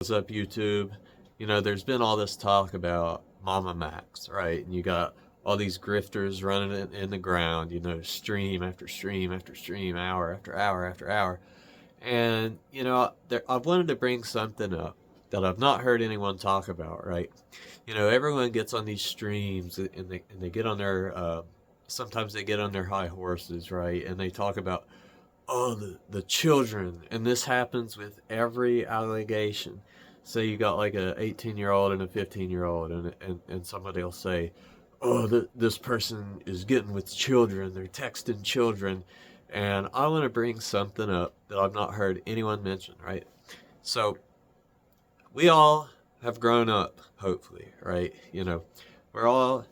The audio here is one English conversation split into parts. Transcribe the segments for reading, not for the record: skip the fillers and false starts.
What's up, YouTube? There's been all this talk about Mamamax, right? And you got all these grifters running it in the ground, stream after stream after stream, hour after hour after hour. And, I've wanted to bring something up that I've not heard anyone talk about, right? Everyone gets on these streams and they get on their, sometimes they get on their high horses, right? And they talk about, oh, the children. And this happens with every allegation. Say you got like a 18-year-old and a 15-year-old, and somebody will say, oh, this person is getting with children, they're texting children. And I want to bring something up that I've not heard anyone mention, right? So we all have grown up, hopefully, right? We're all,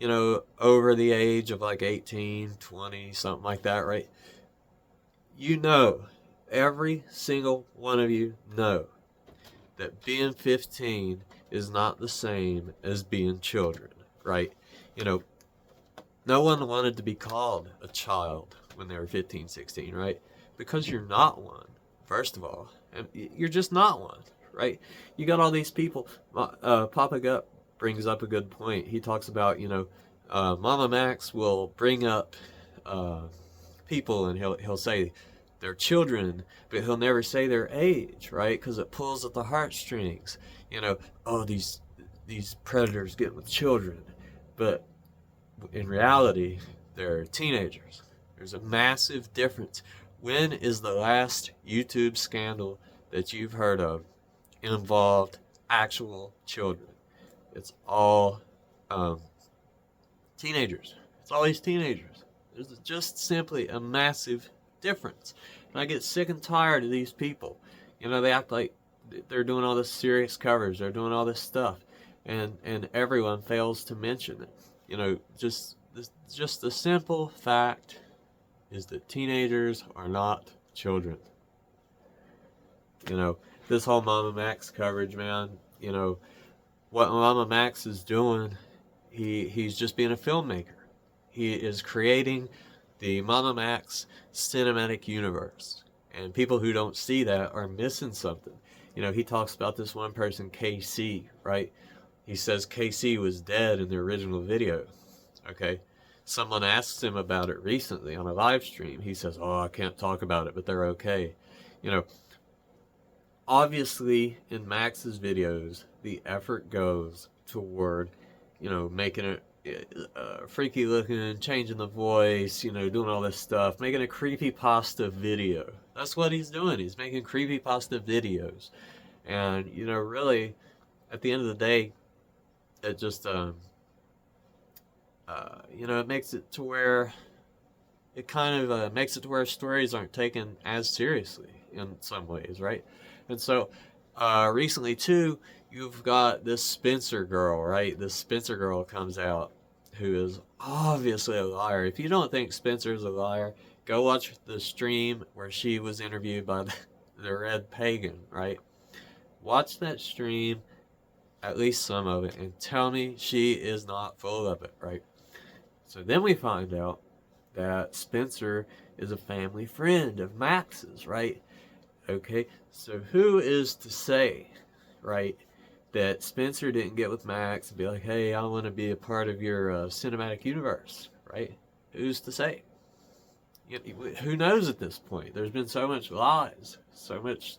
over the age of like 18, 20, something like that, right? You know, every single one of you know that being 15 is not the same as being children, right? You know, no one wanted to be called a child when they were 15, 16, right? Because you're not one, first of all. And you're just not one, right? You got all these people. Papa Gut brings up a good point. He talks about, Mamamax will bring up people, and he'll say their children, but he'll never say their age, right? Because it pulls at the heartstrings. Oh, these predators get with children, but in reality, they're teenagers. There's a massive difference. When is the last YouTube scandal that you've heard of involved actual children? It's all teenagers. It's always teenagers. There's just simply a massive difference. And I get sick and tired of these people. They act like they're doing all this serious covers, they're doing all this stuff, and everyone fails to mention it. Just the simple fact is that teenagers are not children. This whole Mamamax coverage, man, what Mamamax is doing, he's just being a filmmaker. He is creating the Mamamax cinematic universe. And people who don't see that are missing something. He talks about this one person, KC, right? He says KC was dead in the original video. Okay? Someone asks him about it recently on a live stream. He says, oh, I can't talk about it, but they're okay. Obviously, in Max's videos, the effort goes toward, making it freaky looking, changing the voice, doing all this stuff, making a creepypasta video. That's what he's doing. He's making creepypasta videos. And, really, at the end of the day, it just, it makes it to where it kind of makes it to where stories aren't taken as seriously in some ways, right? And so, recently, too, you've got this Spencer girl, right? This Spencer girl comes out who is obviously a liar. If you don't think Spencer's a liar, go watch the stream where she was interviewed by the Red Pagan, right? Watch that stream, at least some of it, and tell me she is not full of it, right? So then we find out that Spencer is a family friend of Max's, right? Okay, so who is to say, right, that Spencer didn't get with Max and be like, hey, I want to be a part of your cinematic universe, right? Who's to say? Who knows at this point? There's been so much lies, so much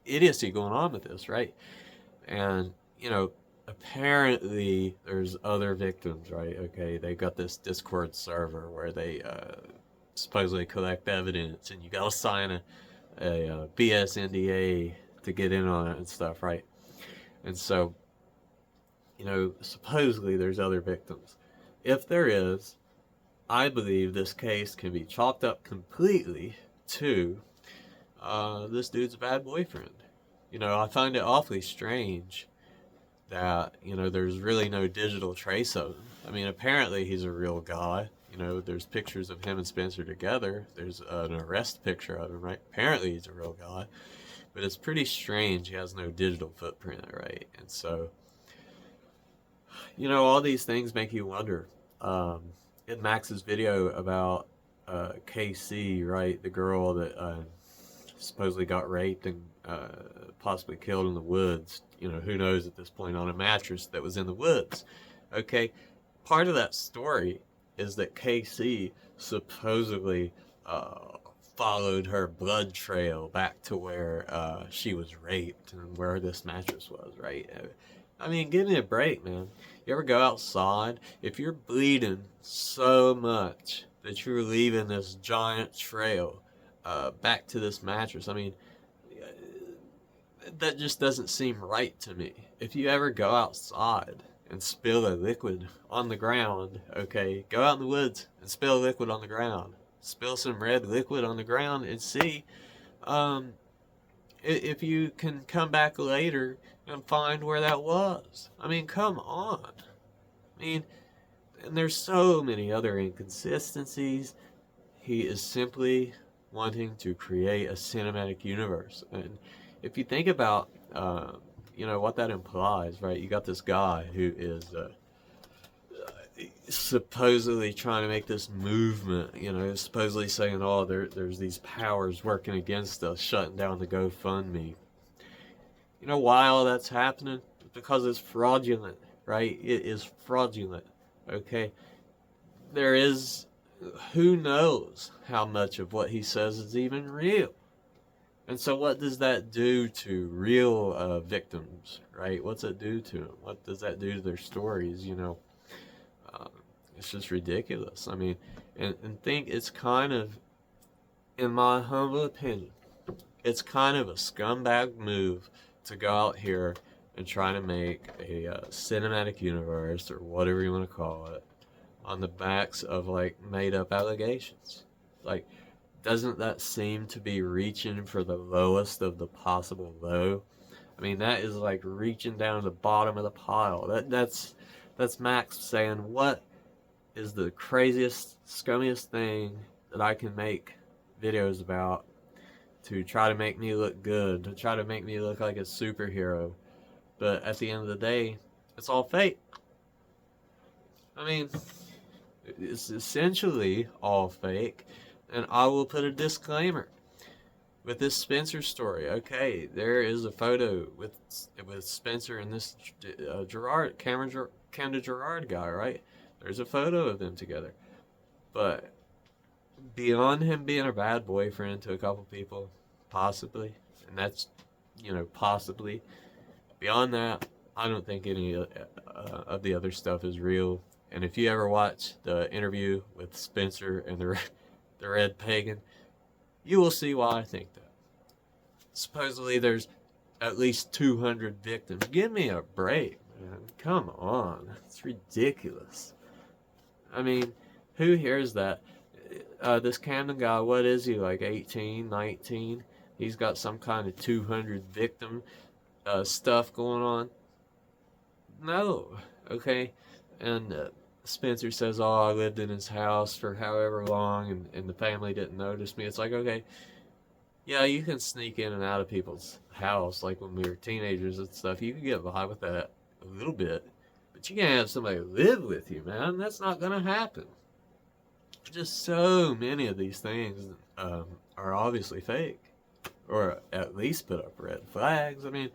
idiocy going on with this, right? And, apparently there's other victims, right? Okay, they got this Discord server where they supposedly collect evidence, and you gotta sign a BS NDA to get in on it and stuff, right? And so, supposedly there's other victims. If there is, I believe this case can be chalked up completely to this dude's bad boyfriend. I find it awfully strange that, there's really no digital trace of him. I mean, apparently he's a real guy. There's pictures of him and Spencer together. There's an arrest picture of him, right? Apparently he's a real guy. But it's pretty strange he has no digital footprint, right? And so, all these things make you wonder. In Max's video about KC, right, the girl that supposedly got raped and possibly killed in the woods. You know, who knows at this point, on a mattress that was in the woods. Okay, part of that story is that KC supposedly followed her blood trail back to where she was raped and where this mattress was, right? I mean, give me a break, man. You ever go outside? If you're bleeding so much that you're leaving this giant trail back to this mattress, I mean, that just doesn't seem right to me. If you ever go outside and spill a liquid on the ground, okay, go out in the woods and spill a liquid on the ground. Spill some red liquid on the ground and see if you can come back later and find where that was. I mean, come on. I mean, and there's so many other inconsistencies. He is simply wanting to create a cinematic universe. And if you think about, you know, what that implies, right? You got this guy who is supposedly trying to make this movement, you know, supposedly saying, oh, there's these powers working against us, shutting down the GoFundMe. You know why all that's happening? Because it's fraudulent, right? It is fraudulent, okay? There is, who knows how much of what he says is even real. And so what does that do to real victims, right? What's it do to them? What does that do to their stories, you know? It's just ridiculous. I mean, and think it's kind of, in my humble opinion, it's kind of a scumbag move to go out here and try to make a cinematic universe, or whatever you want to call it, on the backs of, like, made-up allegations. Like, doesn't that seem to be reaching for the lowest of the possible low? I mean, that is like reaching down to the bottom of the pile. That's Max saying, what is the craziest, scummiest thing that I can make videos about to try to make me look good, to try to make me look like a superhero. But at the end of the day, it's all fake. I mean, it's essentially all fake. And I will put a disclaimer with this Spencer story. Okay, there is a photo with Spencer and this Gerard, Camden Gerard guy, right? There's a photo of them together. But beyond him being a bad boyfriend to a couple people, possibly, and that's, you know, possibly, beyond that, I don't think any of the other stuff is real. And if you ever watch the interview with Spencer and the Red Pagan, you will see why I think that. Supposedly there's at least 200 victims. Give me a break, man. Come on. It's ridiculous. I mean, who hears that? This Camden guy, what is he, like 18, 19? He's got some kind of 200 victim stuff going on. No, okay? And Spencer says, oh, I lived in his house for however long and the family didn't notice me. It's like, okay, yeah, you can sneak in and out of people's house like when we were teenagers and stuff. You can get by with that a little bit. But you can't have somebody live with you, man. That's not going to happen. Just so many of these things are obviously fake. Or at least put up red flags. I mean,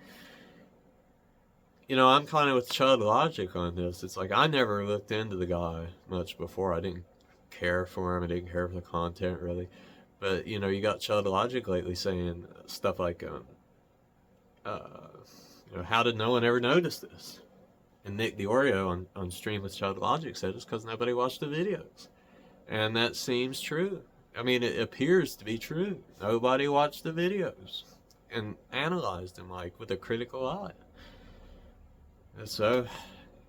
you know, I'm kind of with Chud Logic on this. It's like, I never looked into the guy much before. I didn't care for him. I didn't care for the content, really. But, you know, you got Chud Logic lately saying stuff like, you know, how did no one ever notice this? And Nick Diorio on Stream with Chud Logic said it's because nobody watched the videos. And that seems true. I mean, it appears to be true. Nobody watched the videos and analyzed them, like, with a critical eye. And so,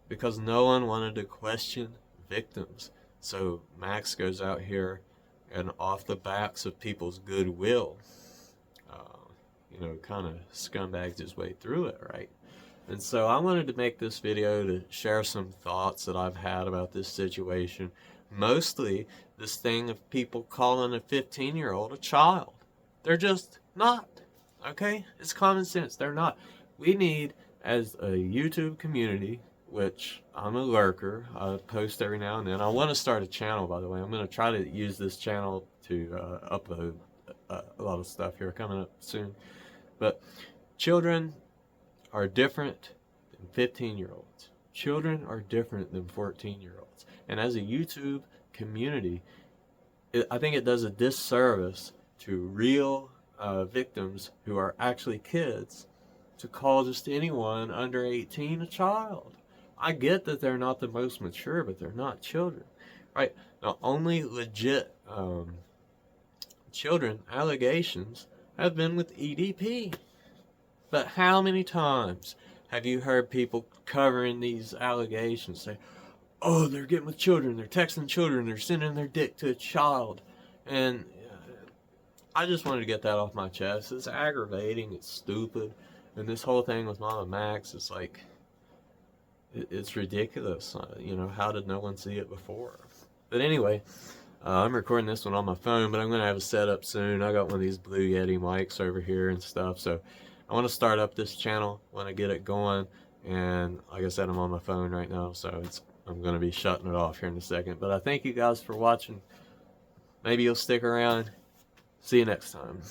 because no one wanted to question victims, so Max goes out here and off the backs of people's goodwill, you know, kind of scumbags his way through it, right? And so I wanted to make this video to share some thoughts that I've had about this situation. Mostly this thing of people calling a 15-year-old a child. They're just not, okay? It's common sense. They're not. We need, as a YouTube community, which I'm a lurker, I post every now and then. I want to start a channel, by the way. I'm going to try to use this channel to upload a lot of stuff here coming up soon. But children are different than 15-year-olds. Children are different than 14-year-olds. And as a YouTube community, I think it does a disservice to real victims who are actually kids to call just anyone under 18 a child. I get that they're not the most mature, but they're not children, right? Now, only legit children allegations have been with EDP. But how many times have you heard people covering these allegations say, oh, they're getting with children, they're texting children, they're sending their dick to a child? And I just wanted to get that off my chest. It's aggravating, it's stupid. And this whole thing with Mamamax is like, it's ridiculous. You know, how did no one see it before? But anyway, I'm recording this one on my phone, but I'm going to have a setup soon. I got one of these Blue Yeti mics over here and stuff, so I want to start up this channel when I get it going. And like I said, I'm on my phone right now, so I'm going to be shutting it off here in a second. But I thank you guys for watching. Maybe you'll stick around. See you next time.